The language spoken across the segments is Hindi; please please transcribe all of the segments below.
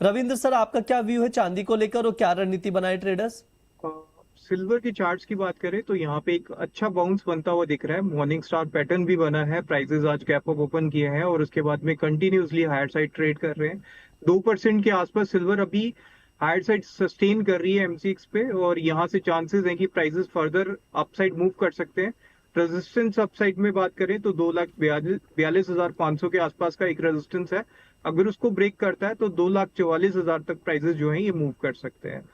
रविंद्र सर, आपका क्या व्यू है चांदी को लेकर और क्या रणनीति बनाए ट्रेडर्स? सिल्वर की चार्ट्स की बात करें तो यहाँ पे एक अच्छा बाउंस बनता हुआ दिख रहा है। मॉर्निंग स्टार पैटर्न भी बना है, प्राइसेस आज गैप अप ओपन किए हैं और उसके बाद में कंटिन्यूसली हायर साइड ट्रेड कर रहे हैं। 2% के आसपास सिल्वर अभी हायर साइड सस्टेन कर रही है एमसीएक्स पे, और यहाँ से चांसेस हैं कि प्राइसेस फर्दर अपसाइड मूव कर सकते हैं। रेजिस्टेंस अपसाइड में बात करें तो 2,42,500 के आसपास का एक रेजिस्टेंस है। अगर उसको ब्रेक करता है तो 2,44,000 तक प्राइसेस जो है ये मूव कर सकते हैं।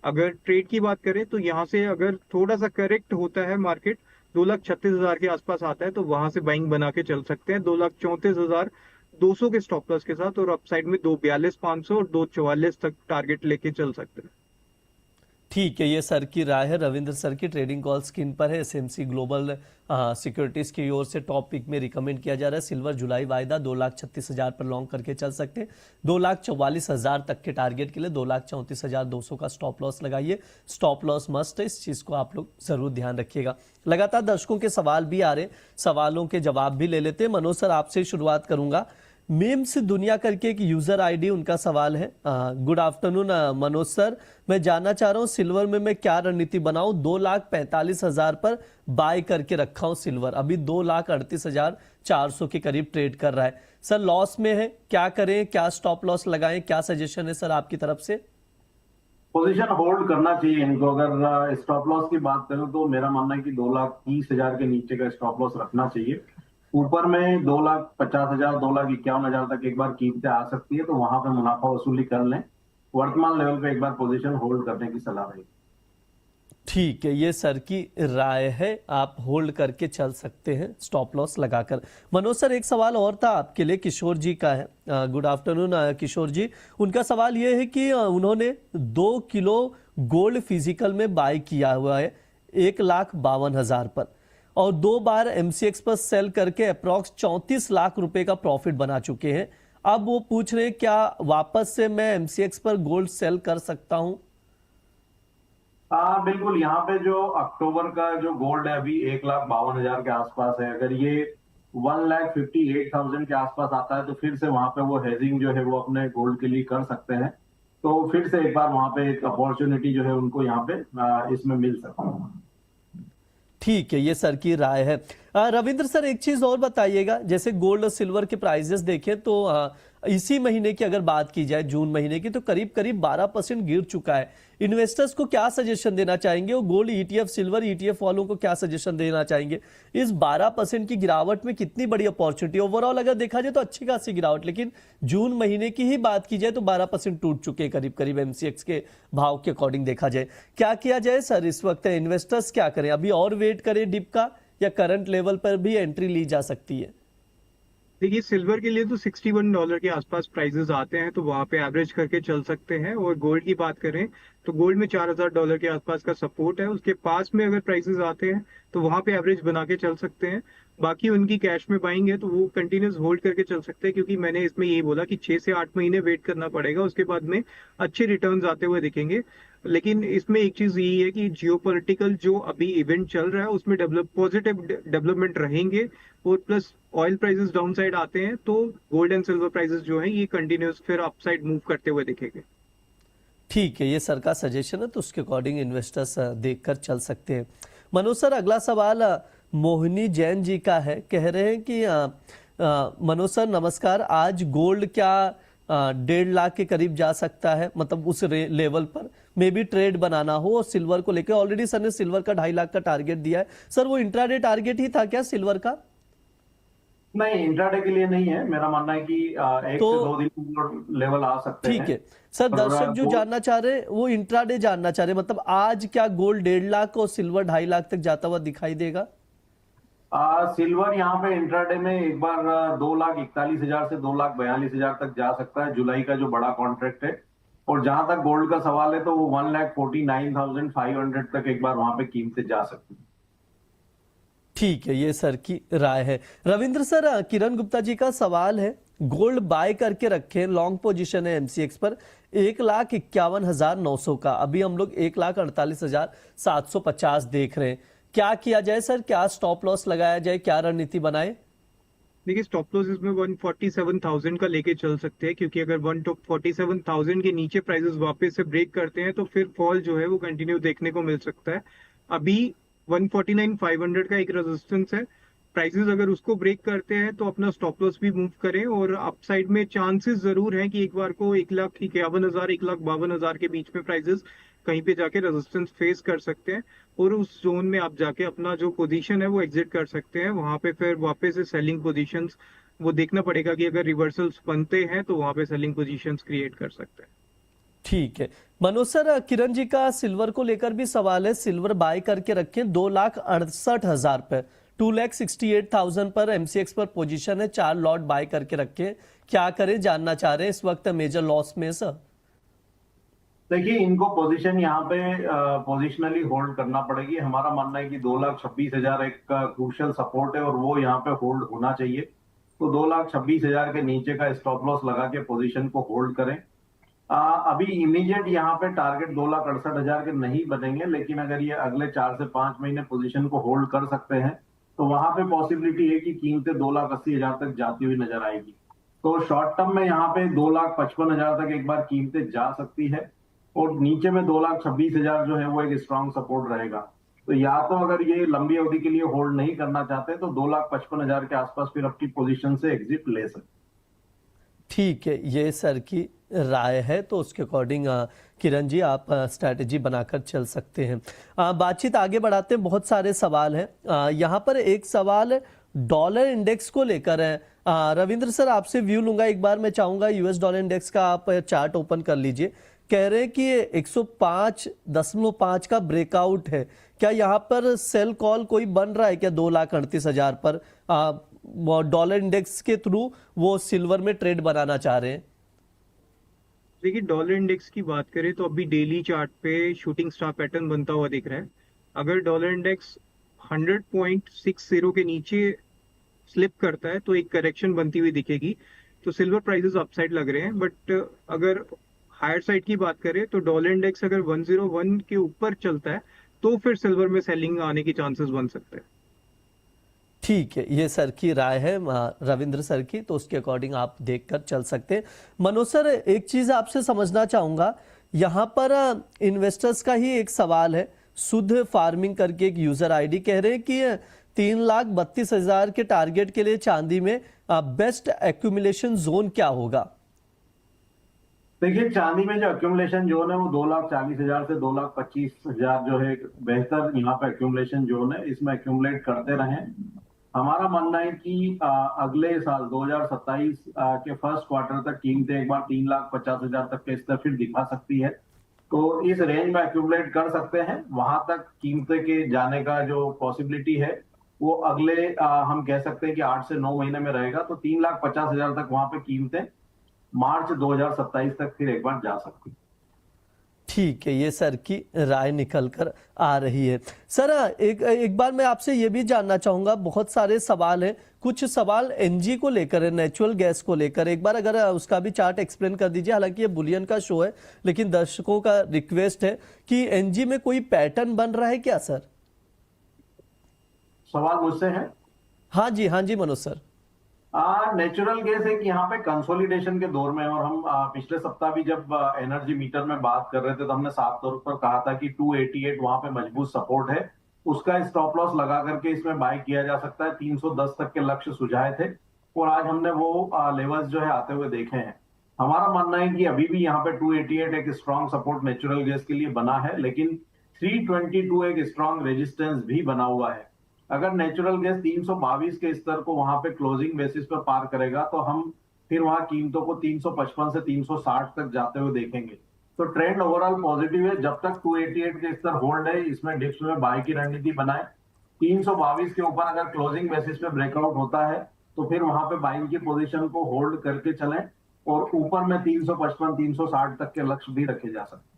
अगर ट्रेड की बात करें तो यहाँ से अगर थोड़ा सा करेक्ट होता है मार्केट, 2,36,000 के आसपास आता है तो वहां से बाइंग बना के चल सकते हैं 2,34,200 के स्टॉप लॉस के साथ, और अपसाइड में 2,42,500 और 2,44 तक टारगेट लेके चल सकते हैं। ठीक है, ये सर की राय है। रविंद्र सर की ट्रेडिंग कॉल स्क्रीन पर है। एसएमसी ग्लोबल सिक्योरिटीज की ओर से टॉप पिक में रिकमेंड किया जा रहा है सिल्वर जुलाई वायदा 2,36,000 पर लॉन्ग करके चल सकते हैं। 2,44,000 तक के टारगेट के लिए 2,34,200 का स्टॉप लॉस लगाइए। स्टॉप लॉस मस्ट है, इस चीज को आप लोग जरूर ध्यान रखिएगा। लगातार दर्शकों के सवाल भी आ रहे, सवालों के जवाब भी ले लेते हैं। मनोज सर, आपसे शुरुआत करूंगा। मीम्स दुनिया करके एक यूजर आईडी, उनका सवाल है। गुड आफ्टरनून मनोज सर, मैं जानना चाह रहा हूँ सिल्वर में मैं क्या रणनीति बनाऊं। 2,45,000 पर बाय करके रखा हूं सिल्वर, अभी 2,38,400 के करीब ट्रेड कर रहा है। सर लॉस में है, क्या करें, क्या स्टॉप लॉस लगाएं, क्या सजेशन है सर आपकी तरफ से? पोजीशन होल्ड करना चाहिए इनको। अगर स्टॉप लॉस की बात करूं तो मेरा मानना है कि 2,30,000 के नीचे का स्टॉप लॉस रखना चाहिए। ऊपर में 2,50,000 2,51,000 तक एक बार कीमतें आ सकती है, तो वहां पे मुनाफा वसूली कर लें। वर्तमान लेवल पे एक बार पोजीशन होल्ड करने की सलाह रहेगी। ठीक है, ये सर की राय है, आप होल्ड करके चल सकते हैं स्टॉप लॉस लगाकर। मनोज सर, एक सवाल और था आपके लिए, किशोर जी का है। गुड आफ्टरनून किशोर जी। उनका सवाल ये है कि उन्होंने 2 किलो गोल्ड फिजिकल में बाय किया हुआ है 1,52,000 पर, और 2 बार एमसीएक्स पर सेल करके अप्रॉक्स 34 लाख रुपए का प्रॉफिट बना चुके हैं। अब वो पूछ रहे हैं क्या वापस से मैं एमसीएक्स पर गोल्ड सेल कर सकता हूं? बिल्कुल। यहाँ पे जो अक्टूबर का जो गोल्ड है अभी 1,52,000 के आसपास है। अगर ये 1,58,000 के आसपास आता है तो फिर से वहां पे वो हेजिंग जो है वो अपने गोल्ड के लिए कर सकते हैं। तो फिर से एक बार वहां पे एक अपॉर्चुनिटी जो है उनको यहाँ पे इसमें मिल सकती है। ठीक है, ये सर की राय है। रविंद्र सर, एक चीज और बताइएगा, जैसे गोल्ड और सिल्वर के प्राइसेस देखें तो इसी महीने की अगर बात की जाए, जून महीने की, तो करीब करीब 12% गिर चुका है। इन्वेस्टर्स को क्या सजेशन देना चाहेंगे, और गोल्ड ईटीएफ, सिल्वर ईटीएफ वालों को क्या सजेशन देना चाहेंगे? इस 12% की गिरावट में कितनी बड़ी अपॉर्चुनिटी, ओवरऑल अगर देखा जाए तो अच्छी खासी गिरावट, लेकिन जून महीने की ही बात की जाए तो 12% टूट चुके करीब करीब एमसीएक्स के भाव के अकॉर्डिंग देखा जाए। क्या किया जाए सर इस वक्त, इन्वेस्टर्स क्या करें? अभी और वेट करें डिप का, या करंट लेवल पर भी एंट्री ली जा सकती है? देखिए, सिल्वर के लिए तो $61 के आसपास प्राइसेस आते हैं, तो वहां पे एवरेज करके चल सकते हैं। और गोल्ड की बात करें तो गोल्ड में $4,000 के आसपास का सपोर्ट है, उसके पास में अगर प्राइसेस आते हैं तो वहां पे एवरेज बना के चल सकते हैं। बाकी उनकी कैश में बाइंग है तो वो कंटिन्यूस होल्ड करके चल सकते हैं, क्योंकि मैंने इसमें यही बोला कि 6 से 8 महीने वेट करना पड़ेगा, उसके बाद में अच्छे रिटर्न्स आते हुए दिखेंगे। लेकिन इसमें एक चीज यही है कि जियोपॉलिटिकल जो अभी इवेंट चल रहा है उसमें पॉजिटिव डेवलपमेंट रहेंगे, और plus oil prices down side आते हैं तो गोल्ड एंड सिल्वर प्राइसेस जो है ये कंटिन्यूस फिर अपसाइड मूव करते हुए दिखेंगे। ठीक है, ये सर का सजेशन है, तो उसके अकॉर्डिंग इन्वेस्टर्स देखकर चल सकते हैं। मनोज सर, अगला सवाल मोहिनी जैन जी का है। कह रहे हैं कि मनोज सर नमस्कार, आज गोल्ड क्या 1.5 लाख के करीब जा सकता है, मतलब उस लेवल पर मे भी ट्रेड बनाना हो, और सिल्वर को लेकर ऑलरेडी सर ने सिल्वर का 2.5 लाख का टारगेट दिया है। सर वो इंट्राडे टारगेट ही था क्या सिल्वर का? नहीं, इंट्राडे के लिए नहीं है। मेरा मानना है कि 1 तो से 2 दिन लेवल आ सकते हैं। ठीक है सर, दर्शक जो जानना चाह रहे हैं वो इंट्राडे जानना चाह रहे हैं, मतलब आज क्या गोल्ड 1.5 लाख और सिल्वर 2.5 लाख तक जाता हुआ दिखाई देगा? सिल्वर यहाँ पे इंट्राडे में एक बार 2,41,000 से 2,42,000 तक जा सकता है, जुलाई का जो बड़ा कॉन्ट्रैक्ट है। और जहां तक गोल्ड का सवाल है तो वो 1,49,500 तक एक बार वहां पे कीमतें जा सकती है। ठीक है, ये सर की राय है। रविंद्र सर, किरण गुप्ता जी का सवाल है, गोल्ड बाय करके रखे, लॉन्ग पोजीशन है एमसीएक्स पर 1,51,900 का, अभी हम लोग 1,48,750 देख रहे हैं। क्या किया जाए सर, क्या स्टॉप लॉस लगाया जाए, क्या रणनीति बनाए? देखिए स्टॉप लॉस इसमें 147,000 का लेके चल सकते हैं, क्योंकि अगर 147,000 के नीचे प्राइसेस वापस से ब्रेक करते हैं तो फिर फॉल जो है वो कंटिन्यू देखने को मिल सकता है। अभी 149,500 का एक रेजिस्टेंस है, प्राइसेस अगर उसको ब्रेक करते हैं तो अपना स्टॉप लॉस भी मूव करें, और अपसाइड में चांसेस जरूर हैं कि एक बार को 1,51,000 1,52,000 के बीच में प्राइसेस कहीं पे जाके रेजिस्टेंस फेस कर सकते हैं, और उस जोन में आप जाके अपना जो पोजीशन है वो एग्जिट कर सकते हैं। वहां पे फिर वापस से सेलिंग पोजीशंस वो देखना पड़ेगा कि अगर रिवर्सल्स बनते हैं तो वहां पे सेलिंग पोजीशंस क्रिएट कर सकते हैं। ठीक है मनोज सर, किरण जी का सिल्वर को लेकर भी सवाल है। सिल्वर बाय करके रखें 2,68,000 पे, 2,68,000 पर एमसीएक्स पर पोजीशन है, 4 लॉट बाय करके रखें, क्या करें जानना चाह रहे हैं इस वक्त मेजर लॉस में सर। देखिए इनको पोजीशन यहाँ पे पोजिशनली होल्ड करना पड़ेगी। हमारा मानना है कि 2,26,000 एक क्रूशियल सपोर्ट है और वो यहाँ पे होल्ड होना चाहिए। तो 2,26,000 के नीचे का स्टॉप लॉस लगा के पोजीशन को होल्ड करें। अभी इमीडिएट यहाँ पे टारगेट 2,68,000 के नहीं बनेंगे, लेकिन अगर ये अगले 4 से 5 महीने पोजीशन को होल्ड कर सकते हैं तो वहां पे पॉसिबिलिटी है कि कीमतें 2,80,000 तक जाती हुई नजर आएगी। तो शॉर्ट टर्म में यहाँ पे 2,55,000 तक एक बार कीमतें जा सकती है, और नीचे में 2,26,000 जो है वो एक स्ट्रांग सपोर्ट रहेगा। तो या तो अगर ये लंबी अवधि के लिए होल्ड नहीं करना चाहते तो 2,55,000 के आसपास फिर अपनी पोजीशन से एग्जिट ले सकते। ठीक है, ये सर की राय है, तो उसके अकॉर्डिंग किरण जी आप स्ट्रैटेजी बनाकर चल सकते हैं। बातचीत आगे बढ़ाते हैं, बहुत सारे सवाल हैं। यहाँ पर एक सवाल डॉलर इंडेक्स को लेकर है। रविंद्र सर आपसे व्यू लूंगा एक बार, मैं चाहूंगा यूएस डॉलर इंडेक्स का आप चार्ट ओपन कर लीजिए। कह रहे हैं कि 105.5 का ब्रेकआउट है, क्या यहाँ पर सेल कॉल कोई बन रहा है क्या 2,38,000 पर? डॉलर इंडेक्स के थ्रू वो सिल्वर में ट्रेड बनाना चाह रहे हैं। देखिए डॉलर इंडेक्स की बात करें तो अभी डेली चार्ट पे शूटिंग स्टार पैटर्न बनता हुआ दिख रहा है। अगर डॉलर इंडेक्स 100.60 के नीचे स्लिप करता है तो एक करेक्शन बनती हुई दिखेगी, तो सिल्वर प्राइसेस अपसाइड लग रहे हैं। बट अगर हायर साइड की बात करें तो डॉलर इंडेक्स अगर 101 के ऊपर चलता है तो फिर सिल्वर में सेलिंग आने के चांसेस बन सकते हैं। ठीक है, ये सर की राय है रविंद्र सर की, तो उसके अकॉर्डिंग आप देखकर चल सकते हैं। मनोज सर एक चीज आपसे समझना चाहूंगा, यहाँ पर इन्वेस्टर्स का ही एक सवाल है। शुद्ध फार्मिंग करके एक यूजर आईडी कह रहे हैं कि 3,32,000 के टारगेट के लिए चांदी में बेस्ट एक्यूमुलेशन जोन क्या होगा? देखिए चांदी में जो एक्यूमुलेशन जोन है वो 2,40,000 से 2,25,000 जो है बेहतर यहाँ पे एक्यूमुलेशन जोन है। इसमें एक्यूमुलेट करते रहें। हमारा मानना है कि अगले साल 2027 के फर्स्ट क्वार्टर तक कीमतें एक बार 3,50,000 तक के स्तर फिर दिखा सकती है। तो इस रेंज में एक्यूमुलेट कर सकते हैं। वहां तक कीमतें के जाने का जो पॉसिबिलिटी है वो अगले हम कह सकते हैं कि 8 से 9 महीने में रहेगा। तो 3,50,000 तक वहां पे कीमतें मार्च 2027 तक फिर एक बार जा सकती। ठीक है, ये सर की राय निकल कर आ रही है। सर एक बार मैं आपसे ये भी जानना चाहूंगा, बहुत सारे सवाल हैं, कुछ सवाल एनजी को लेकर है, नेचुरल गैस को लेकर। एक बार अगर उसका भी चार्ट एक्सप्लेन कर दीजिए। हालांकि ये बुलियन का शो है, लेकिन दर्शकों का रिक्वेस्ट है कि एनजी में कोई पैटर्न बन रहा है क्या सर? सवाल मुझसे है? हाँ जी मनोज सर। नेचुरल गैस एक यहाँ पे कंसोलिडेशन के दौर में, और हम पिछले सप्ताह भी जब एनर्जी मीटर में बात कर रहे थे तो हमने साफ तौर पर कहा था कि 288 वहां पे मजबूत सपोर्ट है, उसका स्टॉप लॉस लगा करके इसमें बाय किया जा सकता है। 310 तक के लक्ष्य सुझाए थे और आज हमने वो लेवल्स जो है आते हुए देखे हैं। हमारा मानना है कि अभी भी यहाँ पे 288 एक स्ट्रॉन्ग सपोर्ट नेचुरल गैस के लिए बना है, लेकिन 322 एक स्ट्रॉन्ग रेजिस्टेंस भी बना हुआ है। अगर नेचुरल गैस 322 के स्तर को वहां पे क्लोजिंग बेसिस पर पार करेगा तो हम फिर वहां कीमतों को 355 से 360 तक जाते हुए देखेंगे। तो ट्रेंड ओवरऑल पॉजिटिव है। जब तक 288 के स्तर होल्ड है, इसमें डिप्स में बाय की रणनीति बनाए। 322 के ऊपर अगर क्लोजिंग बेसिस पे ब्रेकआउट होता है तो फिर वहां पे बाइंग की पोजीशन को होल्ड करके चलें, और ऊपर में 355 360 तक के लक्ष्य भी रखे जा सकते हैं।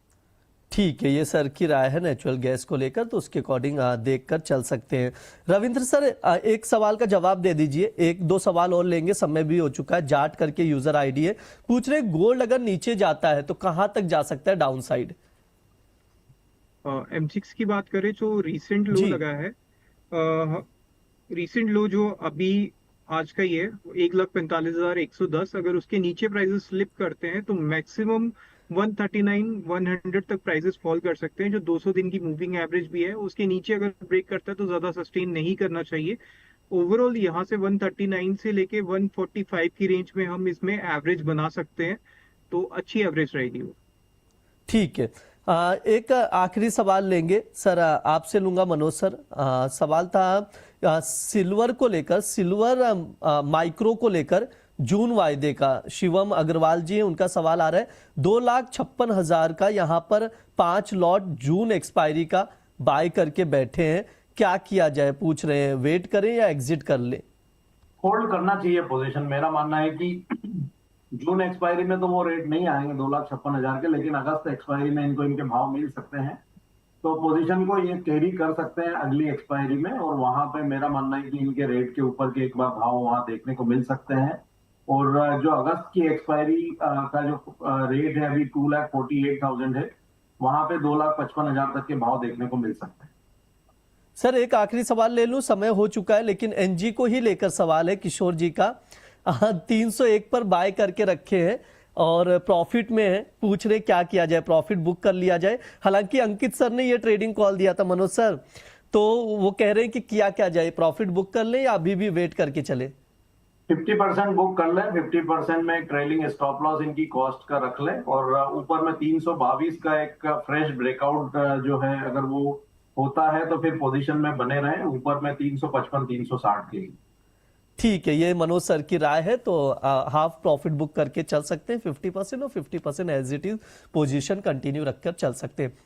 ठीक है, ये सर की राय है नेचुरल गैस को लेकर, तो उसके अकॉर्डिंग देखकर चल सकते हैं। रविंद्र सर एक सवाल का जवाब दे दीजिए, एक दो सवाल और लेंगे, समय भी हो चुका है। जाट करके यूजर आईडी है, पूछ रहे गोल्ड अगर नीचे जाता है तो कहां तक जा सकता है डाउन साइड? M6 की बात करें जो रिसेंट लो लगा है, रिसेंट लो जो अभी आज का ही है, 1,45,110। अगर उसके नीचे प्राइसेस स्लिप करते हैं तो मैक्सिमम 139 100 तक प्राइसेस फॉल कर सकते हैं, जो 200 दिन की मूविंग एवरेज भी है। उसके नीचे अगर ब्रेक करता है तो ज्यादा सस्टेन नहीं करना चाहिए। ओवरऑल यहाँ से 139 से लेके 145 की रेंज में हम इसमें एवरेज बना सकते हैं, तो अच्छी एवरेज रहेगी वो। ठीक है। एक आखिरी सवाल लेंगे सर, आपसे लूंगा मनोज सर। सवाल था सिल्वर को लेकर, सिल्वर माइक्रो को लेकर जून वायदे का। शिवम अग्रवाल जी हैं, उनका सवाल आ रहा है 2,56,000 का यहाँ पर 5 लॉट जून एक्सपायरी का बाय करके बैठे हैं, क्या किया जाए? पूछ रहे हैं वेट करें या एग्जिट कर लें? होल्ड करना चाहिए पोजीशन। मेरा मानना है कि जून एक्सपायरी में तो वो रेट नहीं आएंगे 2,56,000 के, लेकिन अगस्त एक्सपायरी में इनको इनके भाव मिल सकते हैं, तो पोजीशन को ये कैरी कर सकते हैं अगली एक्सपायरी में। और वहां पे मेरा मानना है कि इनके रेट के ऊपर के एक बार भाव वहां देखने को मिल सकते हैं। और जो अगस्त की एक्सपायरी का जो रेट है अभी 2,48,000 है, वहां पे 2,55,000 तक के भाव देखने को मिल सकते हैं। सर एक आखिरी सवाल ले लूं, समय हो चुका है, लेकिन एनजी को ही लेकर सवाल है किशोर जी का। 301 पर बाय करके रखे हैं और प्रॉफिट में है, पूछ रहे क्या किया जाए, प्रॉफिट बुक कर लिया जाए? हालांकि अंकित सर ने ये ट्रेडिंग कॉल दिया था मनोज सर, तो वो कह रहे हैं कि क्या जाए, प्रॉफिट बुक कर लें या अभी भी वेट करके चले? 50% बुक कर लें, 50% में ट्रेलिंग स्टॉप लॉस इनकी कॉस्ट का रख लें, और ऊपर में 322 का एक फ्रेश ब्रेकआउट जो है अगर वो होता है तो फिर पोजीशन में बने रहें, ऊपर में 355 360 के लिए। ठीक है, ये मनोज सर की राय है, तो हाफ प्रॉफिट बुक करके चल सकते हैं 50% और 50% as it is position continue रखकर चल सकते हैं।